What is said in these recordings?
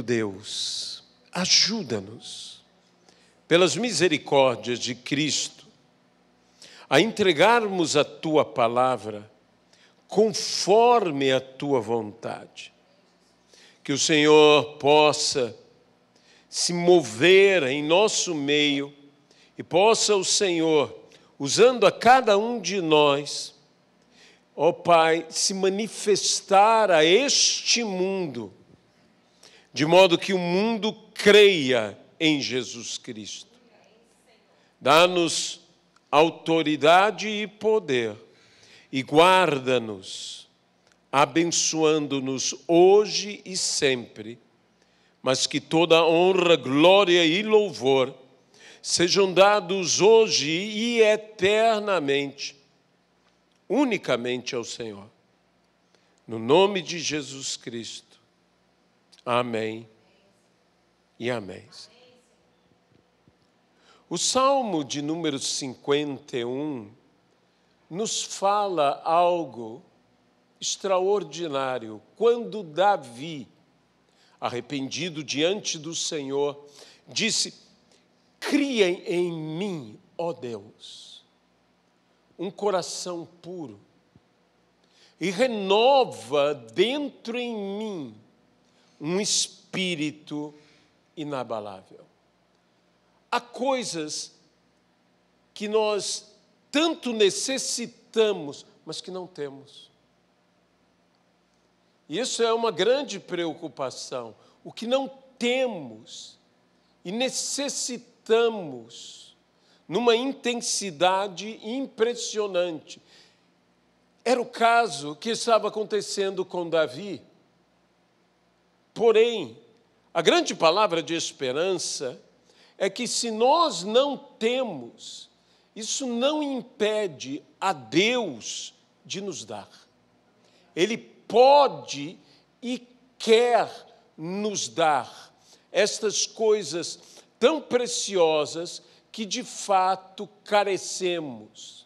Deus, ajuda-nos, pelas misericórdias de Cristo, a entregarmos a Tua palavra conforme a Tua vontade. Que o Senhor possa se mover em nosso meio e possa o Senhor, usando a cada um de nós, ó Pai, se manifestar a este mundo, de modo que o mundo creia em Jesus Cristo. Dá-nos autoridade e poder e guarda-nos, abençoando-nos hoje e sempre, mas que toda honra, glória e louvor sejam dados hoje e eternamente, unicamente ao Senhor. No nome de Jesus Cristo. Amém e amém. O Salmo de número 51 nos fala algo extraordinário. Quando Davi, arrependido diante do Senhor, disse: cria em mim, ó Deus, um coração puro e renova dentro em mim um espírito inabalável. Há coisas que nós tanto necessitamos, mas que não temos. E isso é uma grande preocupação. O que não temos e necessitamos numa intensidade impressionante. Era o caso que estava acontecendo com Davi. Porém, a grande palavra de esperança é que se nós não temos, isso não impede a Deus de nos dar. Ele pode e quer nos dar estas coisas tão preciosas que de fato carecemos.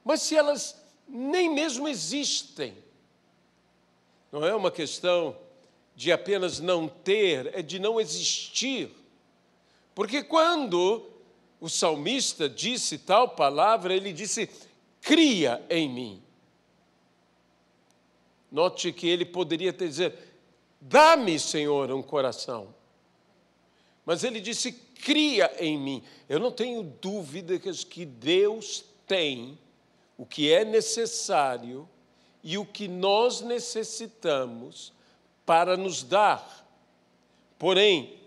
Mas se elas nem mesmo existem, não é uma questão de apenas não ter, é de não existir. Porque quando o salmista disse tal palavra, ele disse: cria em mim. Note que ele poderia ter dizer: dá-me, Senhor, um coração. Mas ele disse: cria em mim. Eu não tenho dúvidas que Deus tem o que é necessário e o que nós necessitamos para nos dar. Porém,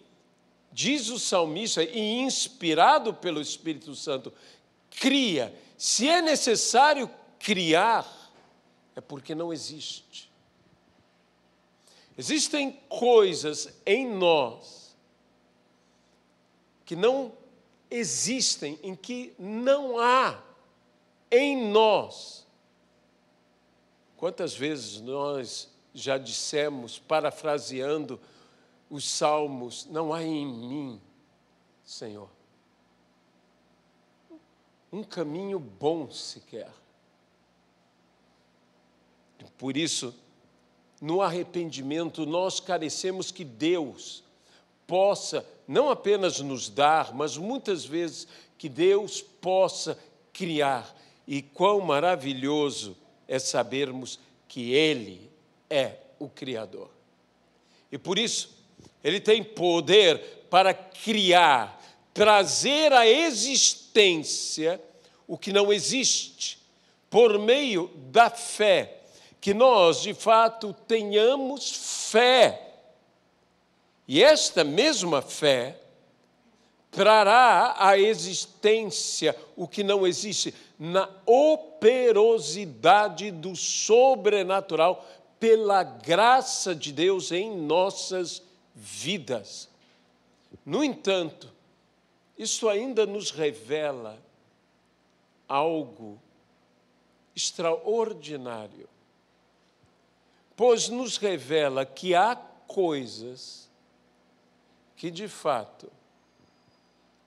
diz o salmista, e inspirado pelo Espírito Santo, cria. Se é necessário criar, é porque não existe. Existem coisas em nós que não existem, em que não há em nós. Quantas vezes nós já dissemos, parafraseando os salmos: não há em mim, Senhor, um caminho bom sequer. Por isso, no arrependimento, nós carecemos que Deus possa não apenas nos dar, mas muitas vezes que Deus possa criar. E quão maravilhoso é sabermos que Ele é o Criador. E por isso, Ele tem poder para criar, trazer à existência o que não existe, por meio da fé, que nós, de fato, tenhamos fé. E esta mesma fé trará à existência o que não existe, na operosidade do sobrenatural, pela graça de Deus em nossas vidas. No entanto, isso ainda nos revela algo extraordinário, pois nos revela que há coisas que, de fato,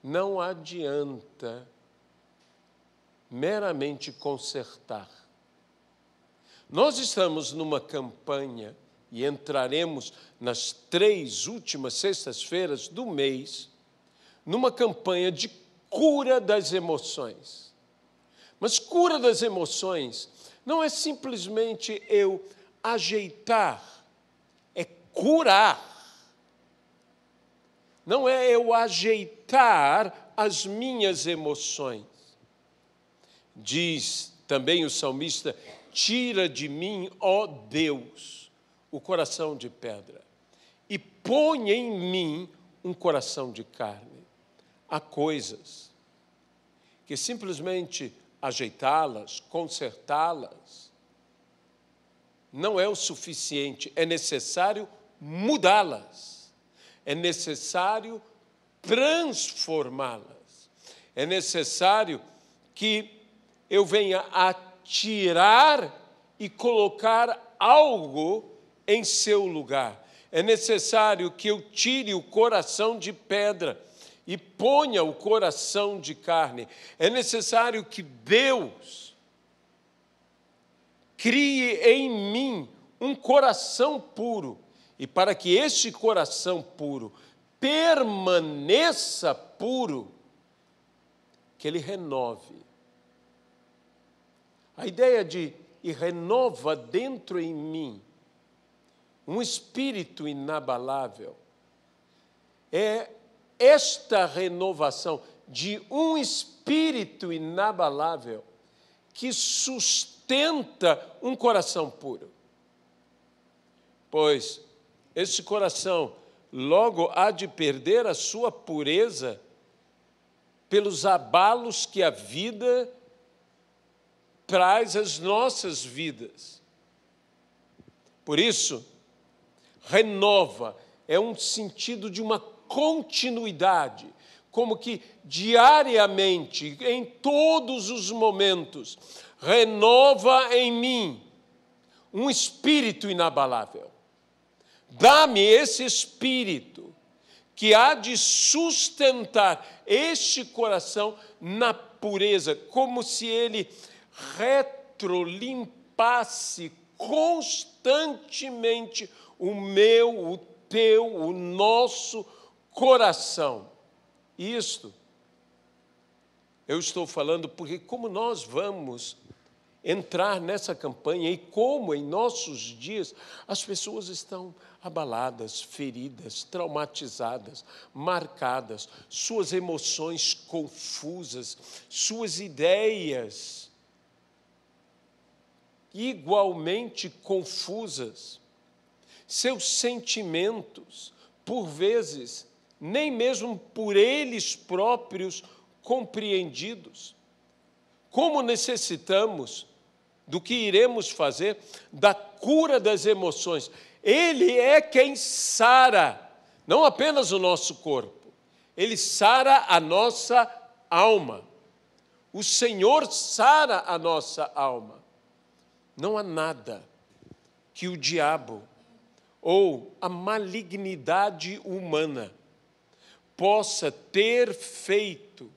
não adianta meramente consertar. Nós estamos numa campanha e entraremos nas 3 últimas sextas-feiras do mês, numa campanha de cura das emoções. Mas cura das emoções não é simplesmente eu ajeitar, é curar. Não é eu ajeitar as minhas emoções. Diz também o salmista: tira de mim, ó Deus, o coração de pedra, e põe em mim um coração de carne. Há coisas que simplesmente ajeitá-las, consertá-las, não é o suficiente, é necessário mudá-las, é necessário transformá-las, é necessário que eu venha a tirar e colocar algo em seu lugar. É necessário que eu tire o coração de pedra e ponha o coração de carne. É necessário que Deus crie em mim um coração puro. E para que este coração puro permaneça puro, que ele renove. A ideia de e renova dentro em mim um espírito inabalável é esta renovação de um espírito inabalável que sustenta um coração puro. Pois esse coração logo há de perder a sua pureza pelos abalos que a vida traz às nossas vidas. Por isso, renova é um sentido de uma continuidade, como que diariamente, em todos os momentos, renova em mim um espírito inabalável. Dá-me esse espírito que há de sustentar este coração na pureza, como se ele retrolimpasse constantemente o meu, o teu, o nosso coração. Isto eu estou falando porque como nós vamos entrar nessa campanha e como em nossos dias as pessoas estão abaladas, feridas, traumatizadas, marcadas, suas emoções confusas, suas ideias igualmente confusas, seus sentimentos, por vezes, nem mesmo por eles próprios compreendidos. Como necessitamos do que iremos fazer da cura das emoções. Ele é quem sara, não apenas o nosso corpo, ele sara a nossa alma. O Senhor sara a nossa alma. Não há nada que o diabo ou a malignidade humana possa ter feito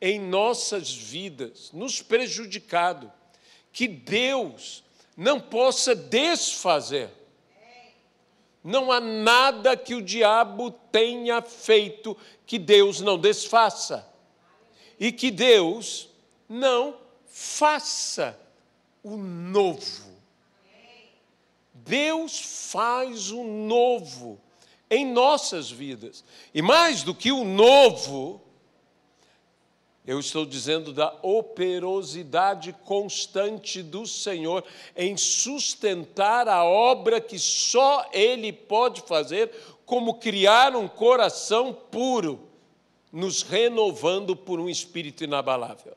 em nossas vidas, nos prejudicado, que Deus não possa desfazer. Não há nada que o diabo tenha feito que Deus não desfaça. E que Deus não faça o novo. Deus faz o novo em nossas vidas. E mais do que o novo, eu estou dizendo da operosidade constante do Senhor em sustentar a obra que só Ele pode fazer, como criar um coração puro, nos renovando por um espírito inabalável.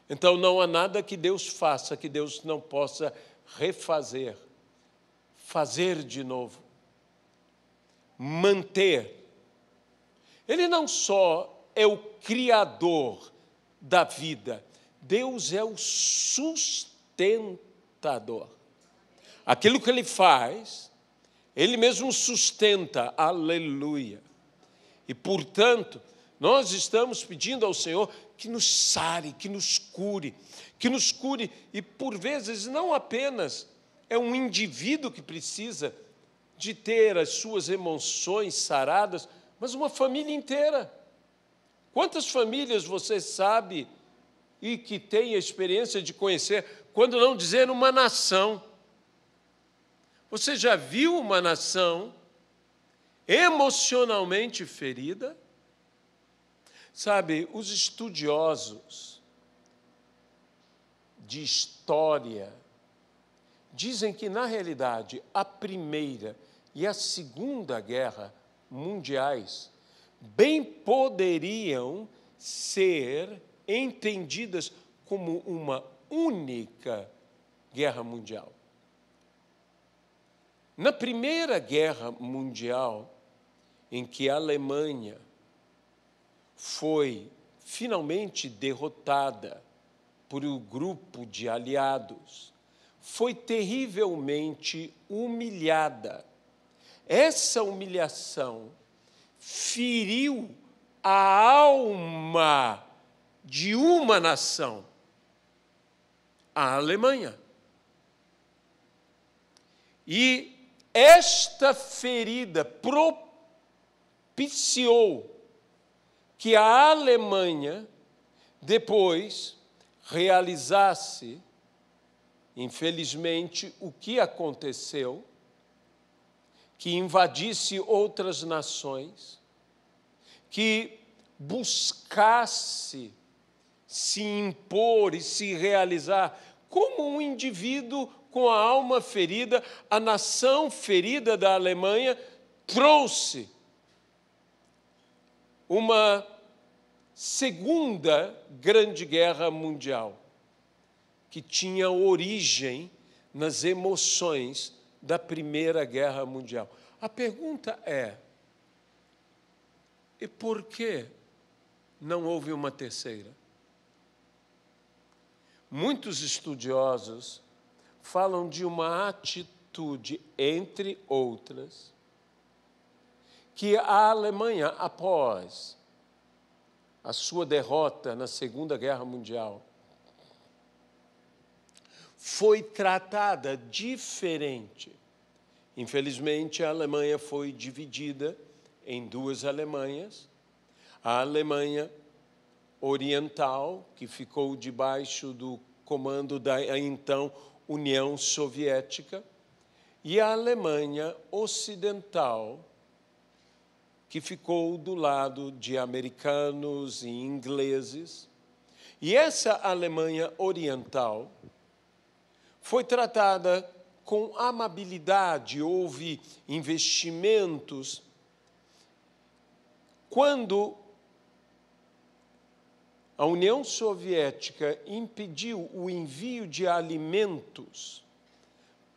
Então, não há nada que Deus faça que Deus não possa refazer, fazer de novo, manter. Ele não só é o Criador da vida, Deus é o sustentador. Aquilo que Ele faz, Ele mesmo sustenta, aleluia. E, portanto, nós estamos pedindo ao Senhor que nos sare, que nos cure, e por vezes não apenas é um indivíduo que precisa de ter as suas emoções saradas, mas uma família inteira. Quantas famílias você sabe e que tem a experiência de conhecer, quando não dizer uma nação? Você já viu uma nação emocionalmente ferida? Sabe, os estudiosos de história dizem que, na realidade, a Primeira e a Segunda Guerra mundiais bem poderiam ser entendidas como uma única guerra mundial. Na Primeira Guerra Mundial, em que a Alemanha foi finalmente derrotada por um grupo de aliados, foi terrivelmente humilhada. Essa humilhação feriu a alma de uma nação, a Alemanha. E esta ferida propiciou que a Alemanha depois realizasse, infelizmente, o que aconteceu, que invadisse outras nações, que buscasse se impor e se realizar como um indivíduo com a alma ferida. A nação ferida da Alemanha trouxe uma segunda grande guerra mundial, que tinha origem nas emoções da Primeira Guerra Mundial. A pergunta é: e por que não houve uma terceira? Muitos estudiosos falam de uma atitude, entre outras, que a Alemanha, após a sua derrota na Segunda Guerra Mundial, foi tratada diferente. Infelizmente, a Alemanha foi dividida em duas Alemanhas. A Alemanha Oriental, que ficou debaixo do comando da então União Soviética, e a Alemanha Ocidental, que ficou do lado de americanos e ingleses. E essa Alemanha Oriental foi tratada com amabilidade, houve investimentos. Quando a União Soviética impediu o envio de alimentos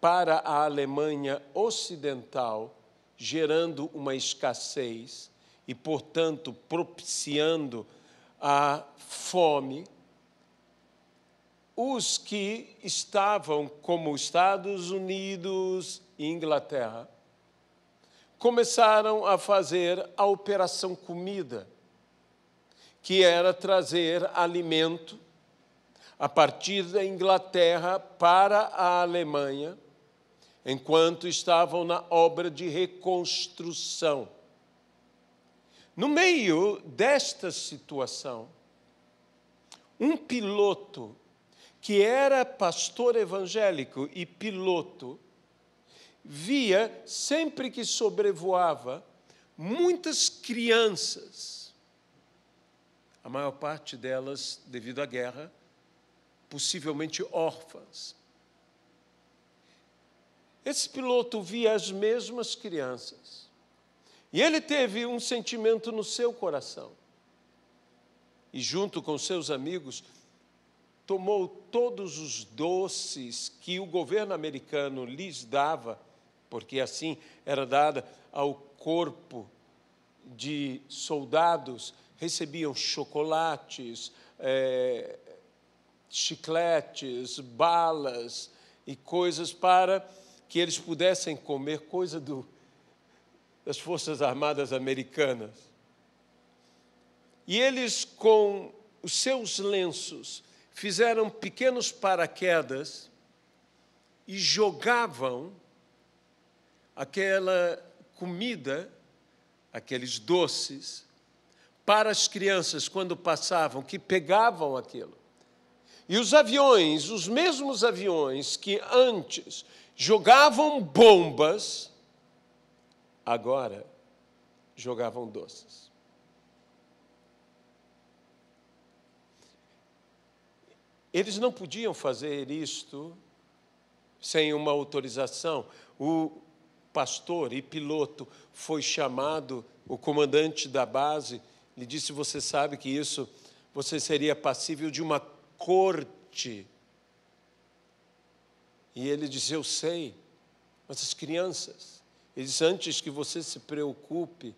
para a Alemanha Ocidental, gerando uma escassez e, portanto, propiciando a fome, os que estavam, como Estados Unidos e Inglaterra, começaram a fazer a Operação Comida, que era trazer alimento a partir da Inglaterra para a Alemanha, enquanto estavam na obra de reconstrução. No meio desta situação, um piloto que era pastor evangélico e piloto, via, sempre que sobrevoava, muitas crianças, a maior parte delas, devido à guerra, possivelmente órfãs. Esse piloto via as mesmas crianças e ele teve um sentimento no seu coração. E, junto com seus amigos, tomou todos os doces que o governo americano lhes dava, porque assim era dada ao corpo de soldados, recebiam chocolates, chicletes, balas e coisas para que eles pudessem comer, coisa das Forças Armadas Americanas. E eles, com os seus lenços, fizeram pequenos paraquedas e jogavam aquela comida, aqueles doces, para as crianças quando passavam, que pegavam aquilo. E os aviões, os mesmos aviões que antes jogavam bombas, agora jogavam doces. Eles não podiam fazer isto sem uma autorização. O pastor e piloto foi chamado, o comandante da base, lhe disse: você sabe que isso, você seria passível de uma corte. E ele disse: eu sei, mas as crianças, ele disse: antes que você se preocupe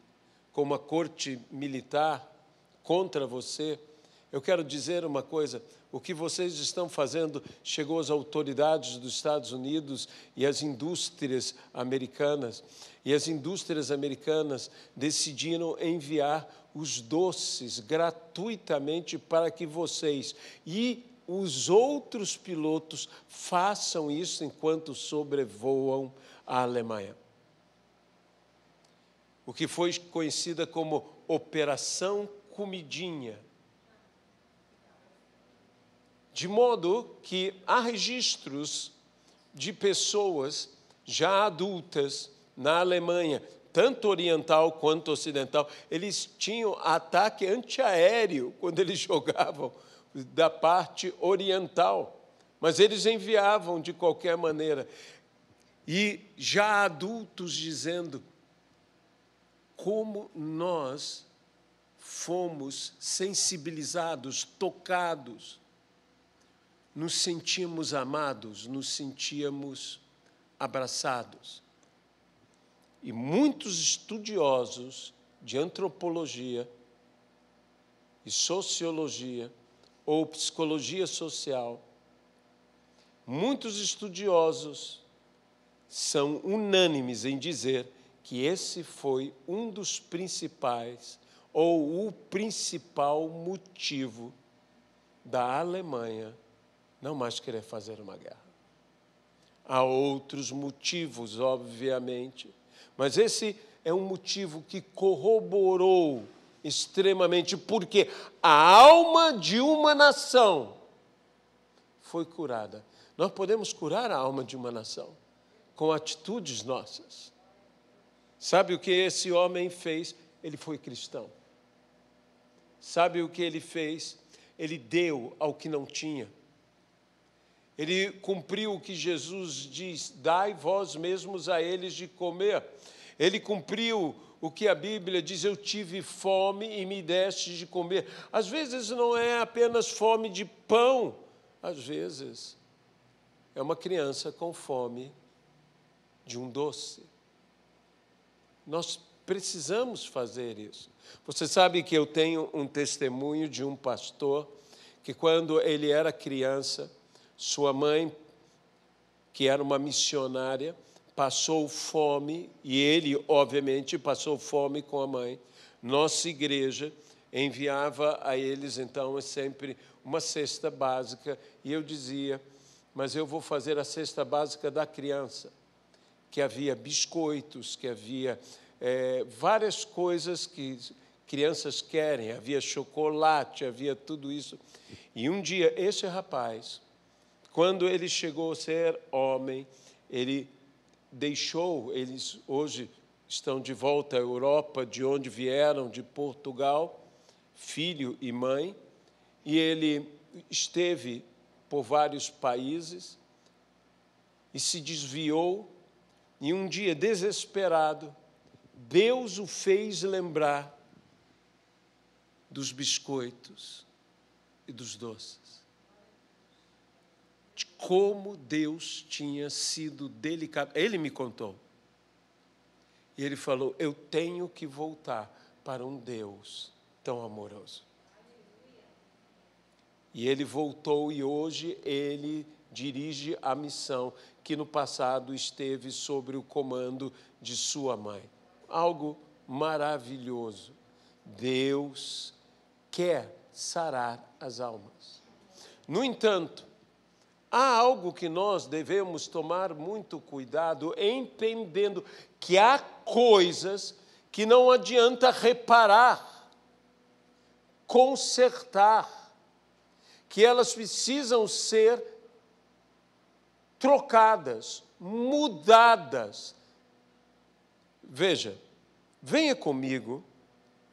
com uma corte militar contra você, eu quero dizer uma coisa: o que vocês estão fazendo chegou às autoridades dos Estados Unidos e às indústrias americanas. E as indústrias americanas decidiram enviar os doces gratuitamente para que vocês e os outros pilotos façam isso enquanto sobrevoam a Alemanha. O que foi conhecida como Operação Comidinha. De modo que há registros de pessoas já adultas na Alemanha, tanto oriental quanto ocidental. Eles tinham ataque antiaéreo quando eles jogavam da parte oriental, mas eles enviavam de qualquer maneira. E já adultos dizendo como nós fomos sensibilizados, tocados, nos sentíamos amados, nos sentíamos abraçados. E muitos estudiosos de antropologia e sociologia ou psicologia social, muitos estudiosos são unânimes em dizer que esse foi um dos principais ou o principal motivo da Alemanha não mais querer fazer uma guerra. Há outros motivos, obviamente, mas esse é um motivo que corroborou extremamente, porque a alma de uma nação foi curada. Nós podemos curar a alma de uma nação com atitudes nossas. Sabe o que esse homem fez? Ele foi cristão. Sabe o que ele fez? Ele deu ao que não tinha. Ele cumpriu o que Jesus diz: dai vós mesmos a eles de comer. Ele cumpriu o que a Bíblia diz: eu tive fome e me deste de comer. Às vezes não é apenas fome de pão, às vezes é uma criança com fome de um doce. Nós precisamos fazer isso. Você sabe que eu tenho um testemunho de um pastor que, quando ele era criança, sua mãe, que era uma missionária, passou fome, e ele, obviamente, passou fome com a mãe. Nossa igreja enviava a eles, então, sempre uma cesta básica, e eu dizia: mas eu vou fazer a cesta básica da criança, que havia biscoitos, que havia várias coisas que crianças querem, havia chocolate, havia tudo isso. E um dia, esse rapaz, quando ele chegou a ser homem, ele deixou, eles hoje estão de volta à Europa, de onde vieram, de Portugal, filho e mãe, e ele esteve por vários países e se desviou, e um dia, desesperado, Deus o fez lembrar dos biscoitos e dos doces. De como Deus tinha sido delicado. Ele me contou. E ele falou: eu tenho que voltar para um Deus tão amoroso. E ele voltou, e hoje ele dirige a missão que no passado esteve sobre o comando de sua mãe. Algo maravilhoso. Deus quer sarar as almas. No entanto, há algo que nós devemos tomar muito cuidado, entendendo que há coisas que não adianta reparar, consertar, que elas precisam ser trocadas, mudadas. Veja, venha comigo,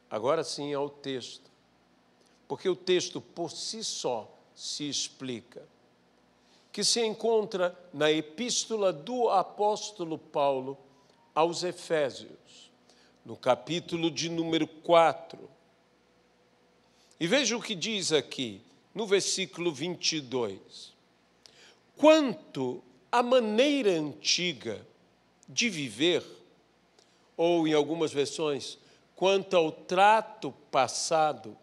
agora sim ao texto, porque o texto por si só se explica, que se encontra na epístola do apóstolo Paulo aos Efésios, no capítulo de número 4. E veja o que diz aqui, no versículo 22. Quanto à maneira antiga de viver, ou em algumas versões, quanto ao trato passado,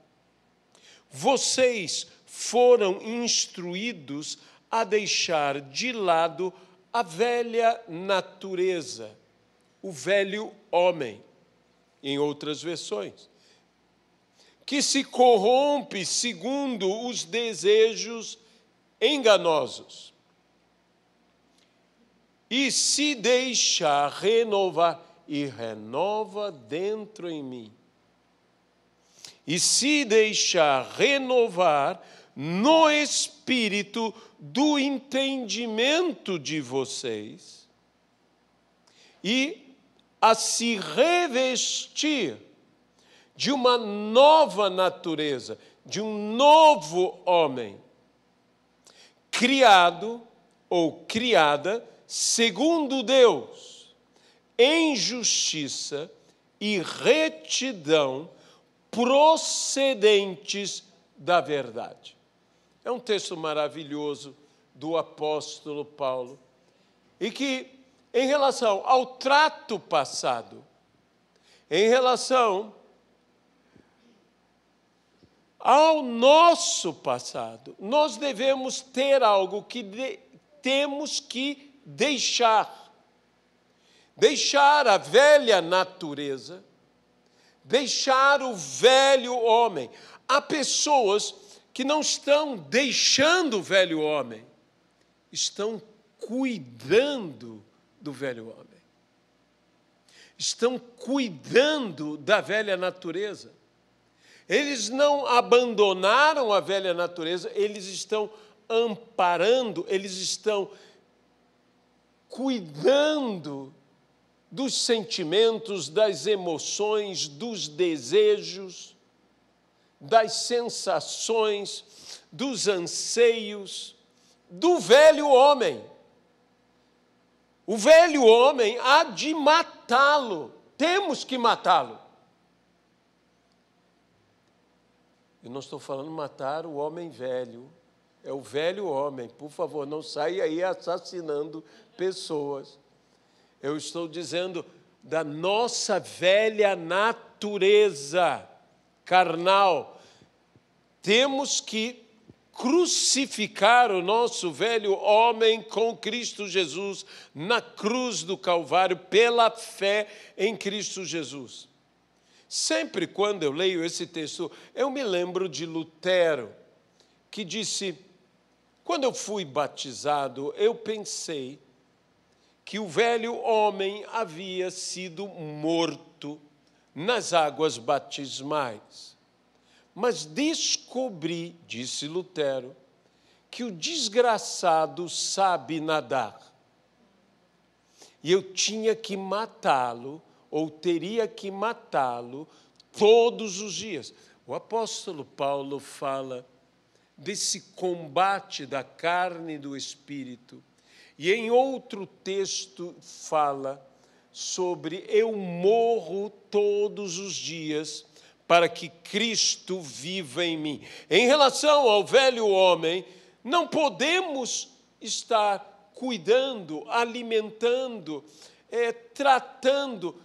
vocês foram instruídos a deixar de lado a velha natureza, o velho homem, em outras versões, que se corrompe segundo os desejos enganosos, e se deixar renovar, e renova dentro em mim, e se deixar renovar no espírito do entendimento de vocês, e a se revestir de uma nova natureza, de um novo homem, criado ou criada segundo Deus, em justiça e retidão procedentes da verdade. É um texto maravilhoso do apóstolo Paulo, e que, em relação ao trato passado, em relação ao nosso passado, nós devemos ter algo que temos que deixar a velha natureza, deixar o velho homem. Há pessoas que não estão deixando o velho homem, estão cuidando do velho homem, estão cuidando da velha natureza. Eles não abandonaram a velha natureza, eles estão amparando, eles estão cuidando dos sentimentos, das emoções, dos desejos, das sensações, dos anseios, do velho homem. O velho homem há de matá-lo, temos que matá-lo. Eu não estou falando matar o homem velho, é o velho homem. Por favor, não saia aí assassinando pessoas. Eu estou dizendo da nossa velha natureza carnal. Temos que crucificar o nosso velho homem com Cristo Jesus na cruz do Calvário, pela fé em Cristo Jesus. Sempre quando eu leio esse texto, eu me lembro de Lutero, que disse: quando eu fui batizado, eu pensei que o velho homem havia sido morto nas águas batismais. Mas descobri, disse Lutero, que o desgraçado sabe nadar. E eu tinha que matá-lo, ou teria que matá-lo todos os dias. O apóstolo Paulo fala desse combate da carne e do espírito. E em outro texto fala sobre eu morro todos os dias para que Cristo viva em mim. Em relação ao velho homem, não podemos estar cuidando, alimentando, tratando.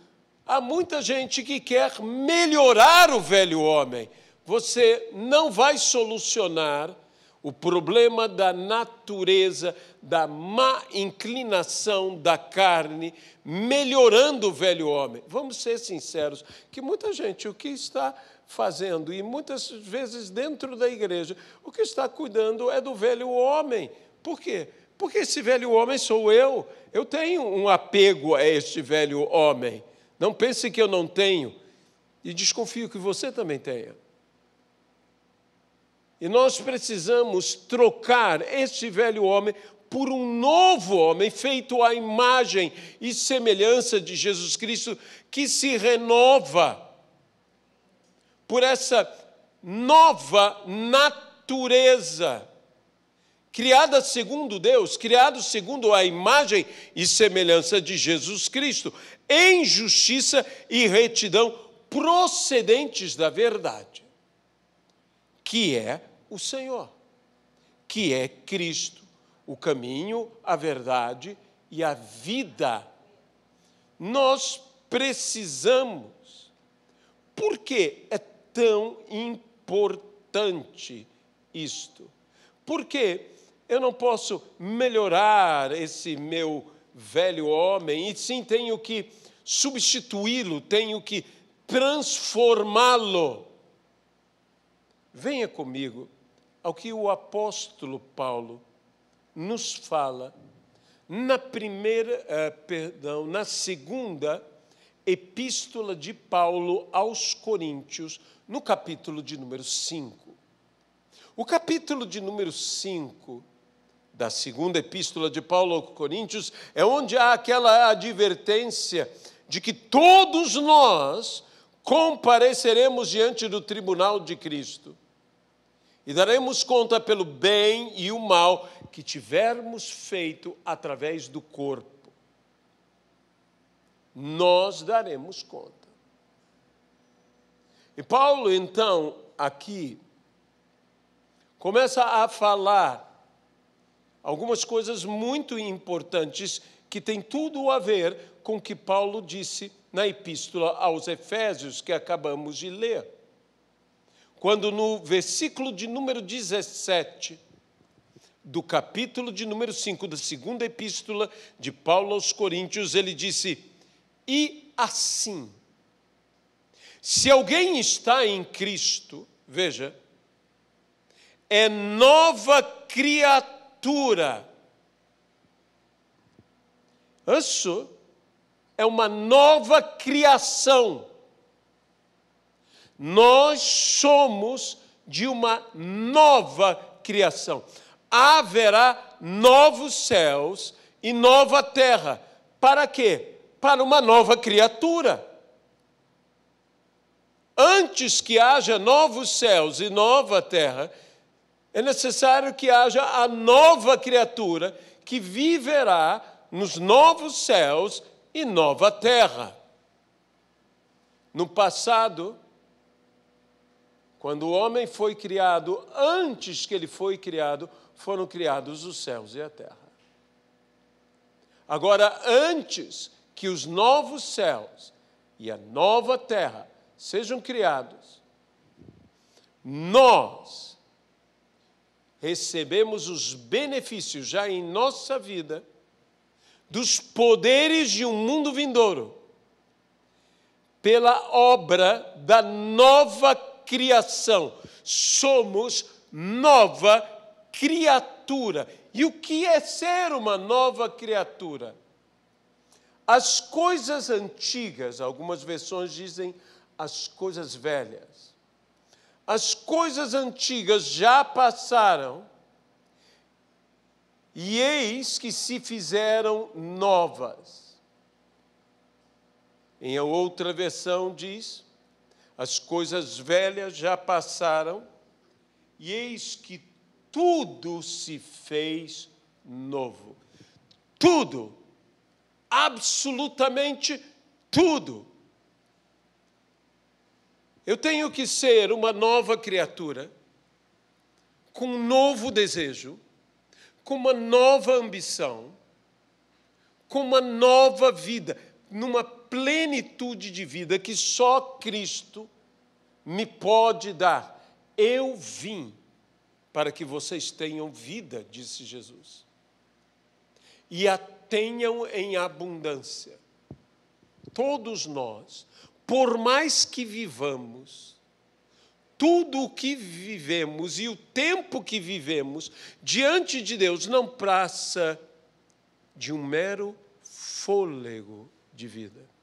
Há muita gente que quer melhorar o velho homem. Você não vai solucionar o problema da natureza, da má inclinação da carne, melhorando o velho homem. Vamos ser sinceros, que muita gente o que está fazendo, e muitas vezes dentro da igreja, o que está cuidando é do velho homem, Por quê? Porque esse velho homem sou eu. Eu tenho um apego a este velho homem. Não pense que eu não tenho. E desconfio que você também tenha. E nós precisamos trocar este velho homem por um novo homem, feito à imagem e semelhança de Jesus Cristo, que se renova por essa nova natureza, criada segundo Deus, criado segundo a imagem e semelhança de Jesus Cristo, em justiça e retidão procedentes da verdade, que é o Senhor, que é Cristo, o caminho, a verdade e a vida. Nós precisamos. Por que é tão importante isto? Porque eu não posso melhorar esse meu velho homem, e sim tenho que substituí-lo, tenho que transformá-lo. Venha comigo ao que o apóstolo Paulo nos fala na segunda epístola de Paulo aos Coríntios, no capítulo de número 5. O capítulo de número 5 da segunda epístola de Paulo aos Coríntios é onde há aquela advertência de que todos nós compareceremos diante do tribunal de Cristo e daremos conta pelo bem e o mal que tivermos feito através do corpo. Nós daremos conta. E Paulo, então, aqui, começa a falar algumas coisas muito importantes que têm tudo a ver com o que Paulo disse na epístola aos Efésios, que acabamos de ler. Quando no versículo de número 17, do capítulo de número 5, da segunda epístola de Paulo aos Coríntios, ele disse: e assim, se alguém está em Cristo, veja, é nova criatura. Isso é uma nova criação. Nós somos de uma nova criação. Haverá novos céus e nova terra. Para quê? Para uma nova criatura. Antes que haja novos céus e nova terra, é necessário que haja a nova criatura que viverá nos novos céus e nova terra. No passado, quando o homem foi criado, antes que ele foi criado, foram criados os céus e a terra. Agora, antes que os novos céus e a nova terra sejam criados, nós recebemos os benefícios já em nossa vida dos poderes de um mundo vindouro, pela obra da nova criação. Somos nova criatura. E o que é ser uma nova criatura? As coisas antigas, algumas versões dizem as coisas velhas. As coisas antigas já passaram e eis que se fizeram novas. Em outra versão diz: as coisas velhas já passaram e eis que tudo se fez novo. Tudo, absolutamente tudo. Eu tenho que ser uma nova criatura, com um novo desejo, com uma nova ambição, com uma nova vida, numa plenitude de vida que só Cristo me pode dar. Eu vim para que vocês tenham vida, disse Jesus, e a tenham em abundância. Todos nós, por mais que vivamos, tudo o que vivemos e o tempo que vivemos diante de Deus não passa de um mero fôlego de vida.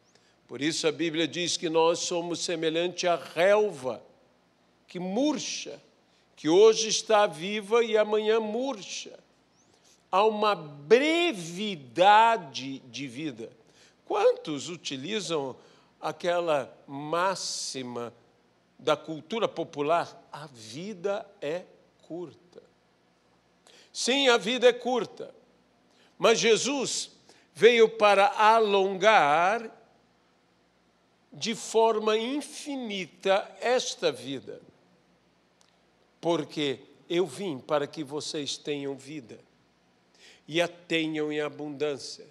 Por isso a Bíblia diz que nós somos semelhante à relva que murcha, que hoje está viva e amanhã murcha. Há uma brevidade de vida. Quantos utilizam aquela máxima da cultura popular? A vida é curta. Sim, a vida é curta. Mas Jesus veio para alongar de forma infinita esta vida. Porque eu vim para que vocês tenham vida e a tenham em abundância.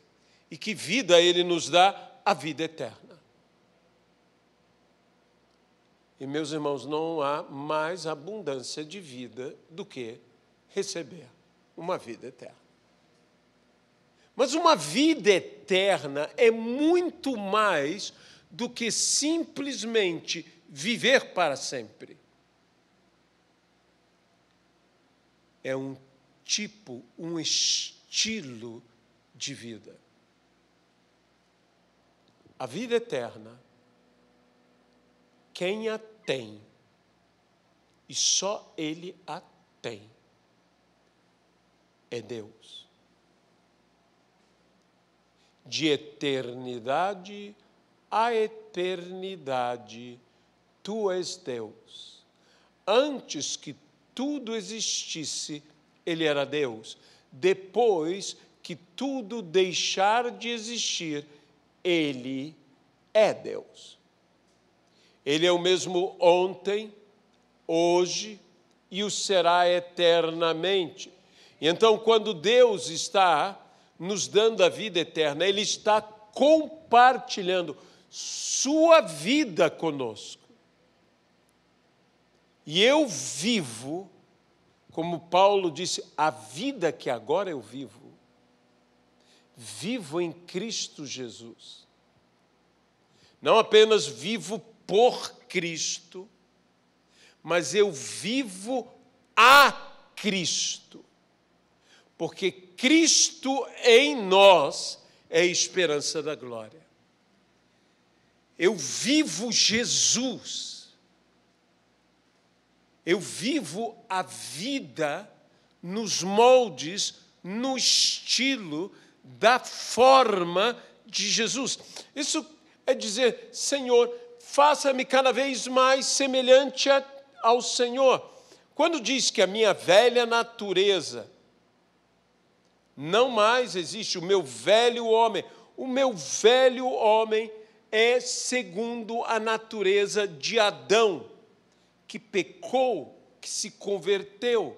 E que vida Ele nos dá? A vida eterna. E, meus irmãos, não há mais abundância de vida do que receber uma vida eterna. Mas uma vida eterna é muito mais do que simplesmente viver para sempre. É um tipo, um estilo de vida. A vida eterna, quem a tem, e só Ele a tem, é Deus. De eternidade a eternidade, Tu és Deus. Antes que tudo existisse, Ele era Deus. Depois que tudo deixar de existir, Ele é Deus. Ele é o mesmo ontem, hoje e o será eternamente. E então, quando Deus está nos dando a vida eterna, Ele está compartilhando sua vida conosco. E eu vivo, como Paulo disse, a vida que agora eu vivo, vivo em Cristo Jesus. Não apenas vivo por Cristo, mas eu vivo a Cristo. Porque Cristo em nós é a esperança da glória. Eu vivo Jesus. Eu vivo a vida nos moldes, no estilo, da forma de Jesus. Isso é dizer, Senhor, faça-me cada vez mais semelhante ao Senhor. Quando diz que a minha velha natureza não mais existe, o meu velho homem é segundo a natureza de Adão, que pecou, que se converteu.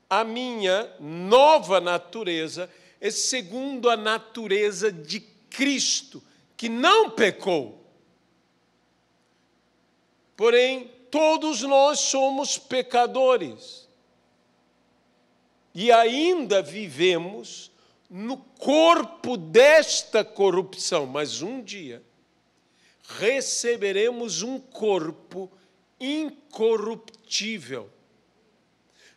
A minha nova natureza é segundo a natureza de Cristo, que não pecou. Porém, todos nós somos pecadores. E ainda vivemos no corpo desta corrupção. Mas um dia receberemos um corpo incorruptível.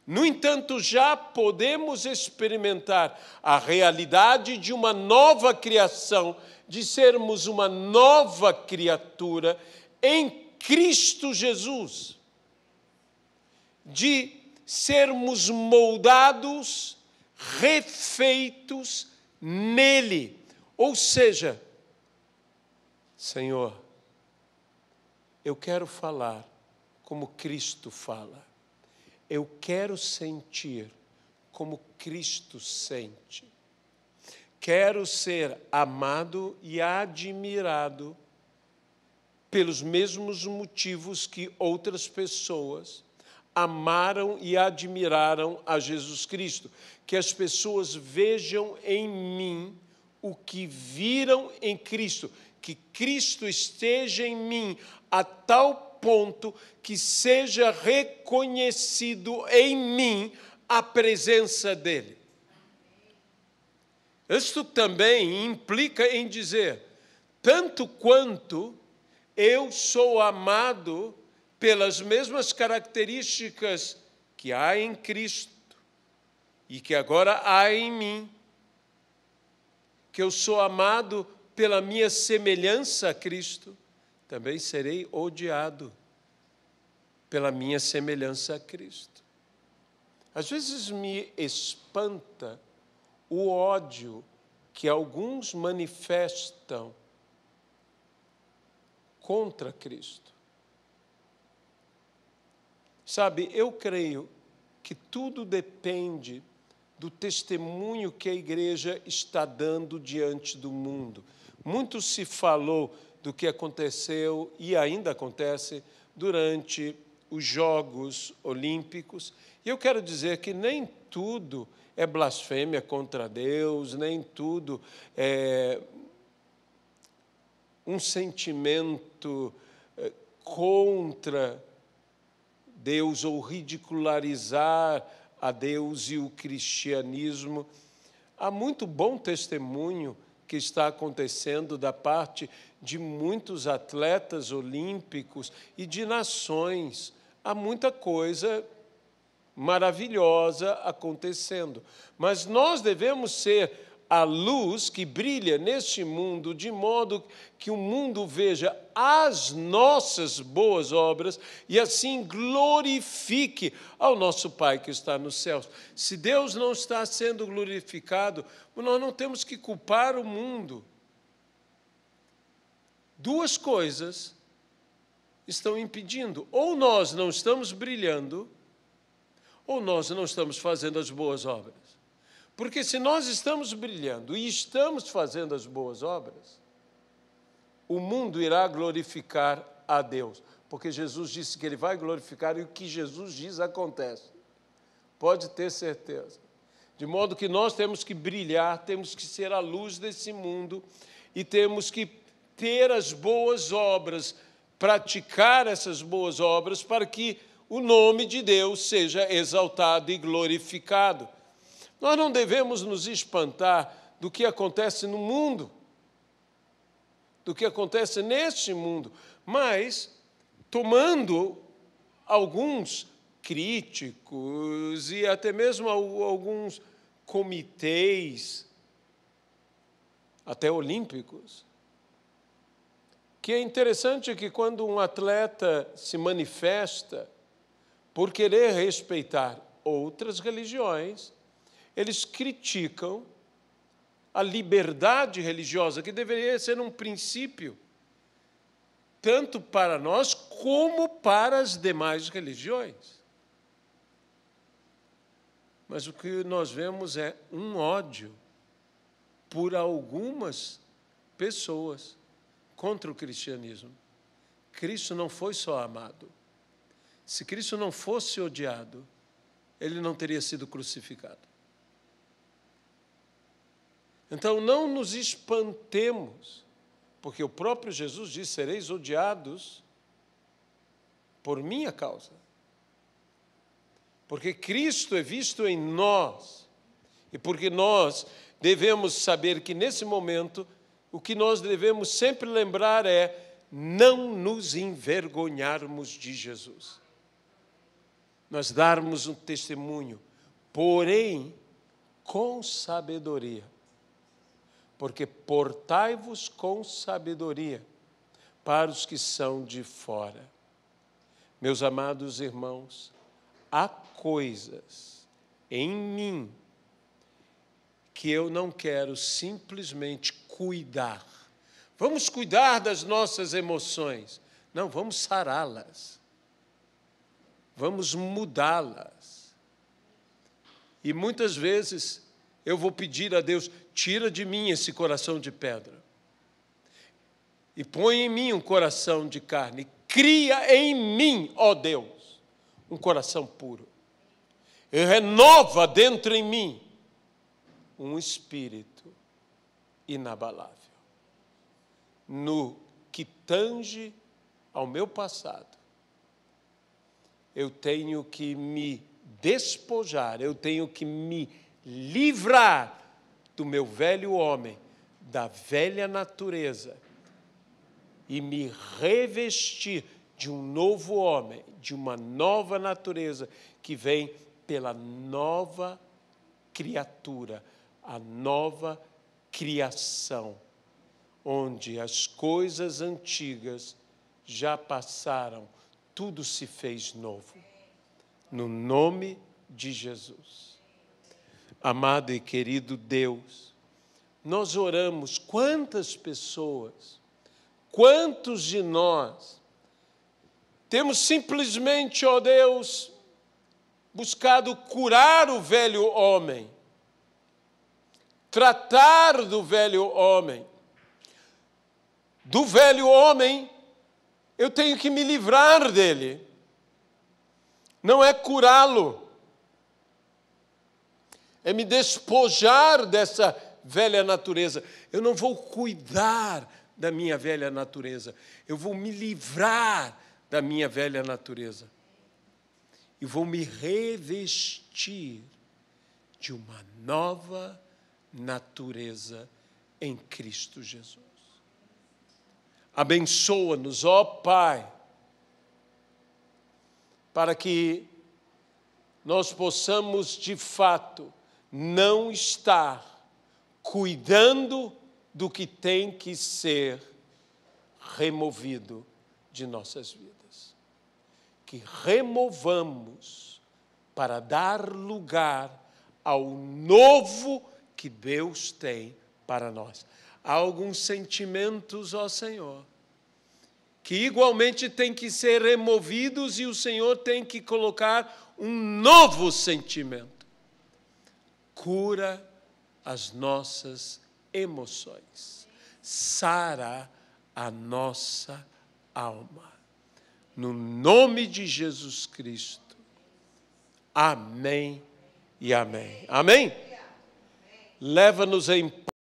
No entanto, já podemos experimentar a realidade de uma nova criação, de sermos uma nova criatura em Cristo Jesus, de sermos moldados, refeitos nele. Ou seja, Senhor, eu quero falar como Cristo fala. Eu quero sentir como Cristo sente. Quero ser amado e admirado pelos mesmos motivos que outras pessoas amaram e admiraram a Jesus Cristo. Que as pessoas vejam em mim o que viram em Cristo. Que Cristo esteja em mim a tal ponto que seja reconhecido em mim a presença dele. Isto também implica em dizer, tanto quanto eu sou amado pelas mesmas características que há em Cristo e que agora há em mim, que eu sou amado pela minha semelhança a Cristo, também serei odiado pela minha semelhança a Cristo. Às vezes me espanta o ódio que alguns manifestam contra Cristo. Sabe, eu creio que tudo depende do testemunho que a igreja está dando diante do mundo. Muito se falou do que aconteceu e ainda acontece durante os Jogos Olímpicos. E eu quero dizer que nem tudo é blasfêmia contra Deus, nem tudo é um sentimento contra Deus ou ridicularizar a Deus e o cristianismo. Há muito bom testemunho que está acontecendo da parte de muitos atletas olímpicos e de nações. Há muita coisa maravilhosa acontecendo. Mas nós devemos ser a luz que brilha neste mundo, de modo que o mundo veja as nossas boas obras e assim glorifique ao nosso Pai que está nos céus. Se Deus não está sendo glorificado, nós não temos que culpar o mundo. Duas coisas estão impedindo: ou nós não estamos brilhando, ou nós não estamos fazendo as boas obras. Porque se nós estamos brilhando e estamos fazendo as boas obras, o mundo irá glorificar a Deus. Porque Jesus disse que Ele vai glorificar e o que Jesus diz acontece. Pode ter certeza. De modo que nós temos que brilhar, temos que ser a luz desse mundo e temos que ter as boas obras, praticar essas boas obras para que o nome de Deus seja exaltado e glorificado. Nós não devemos nos espantar do que acontece no mundo, do que acontece neste mundo, mas tomando alguns críticos e até mesmo alguns comitês, até olímpicos, que é interessante que quando um atleta se manifesta por querer respeitar outras religiões, eles criticam a liberdade religiosa, que deveria ser um princípio, tanto para nós como para as demais religiões. Mas o que nós vemos é um ódio por algumas pessoas contra o cristianismo. Cristo não foi só amado. Se Cristo não fosse odiado, Ele não teria sido crucificado. Então, não nos espantemos, porque o próprio Jesus disse: sereis odiados por minha causa. Porque Cristo é visto em nós, e porque nós devemos saber que, nesse momento, o que nós devemos sempre lembrar é não nos envergonharmos de Jesus. Nós darmos um testemunho, porém, com sabedoria. Porque portai-vos com sabedoria para os que são de fora. Meus amados irmãos, há coisas em mim que eu não quero simplesmente cuidar. Vamos cuidar das nossas emoções. Não, vamos sará-las. Vamos mudá-las. E muitas vezes eu vou pedir a Deus: tira de mim esse coração de pedra e põe em mim um coração de carne. Cria em mim, ó Deus, um coração puro. E renova dentro em mim um espírito inabalável. No que tange ao meu passado, eu tenho que me despojar, eu tenho que me livrar do meu velho homem, da velha natureza, e me revestir de um novo homem, de uma nova natureza que vem pela nova criatura, a nova criação, onde as coisas antigas já passaram, tudo se fez novo. No nome de Jesus. Amado e querido Deus, nós oramos, quantas pessoas, quantos de nós temos simplesmente, ó Deus, buscado curar o velho homem, tratar do velho homem. Do velho homem, eu tenho que me livrar dele. Não é curá-lo, é me despojar dessa velha natureza. Eu não vou cuidar da minha velha natureza, eu vou me livrar da minha velha natureza e vou me revestir de uma nova natureza em Cristo Jesus. Abençoa-nos, ó Pai, para que nós possamos, de fato, não estar cuidando do que tem que ser removido de nossas vidas. Que removamos para dar lugar ao novo que Deus tem para nós. Há alguns sentimentos, ó Senhor, que igualmente têm que ser removidos e o Senhor tem que colocar um novo sentimento. Cura as nossas emoções, sara a nossa alma. No nome de Jesus Cristo. Amém e amém. Amém? Leva-nos em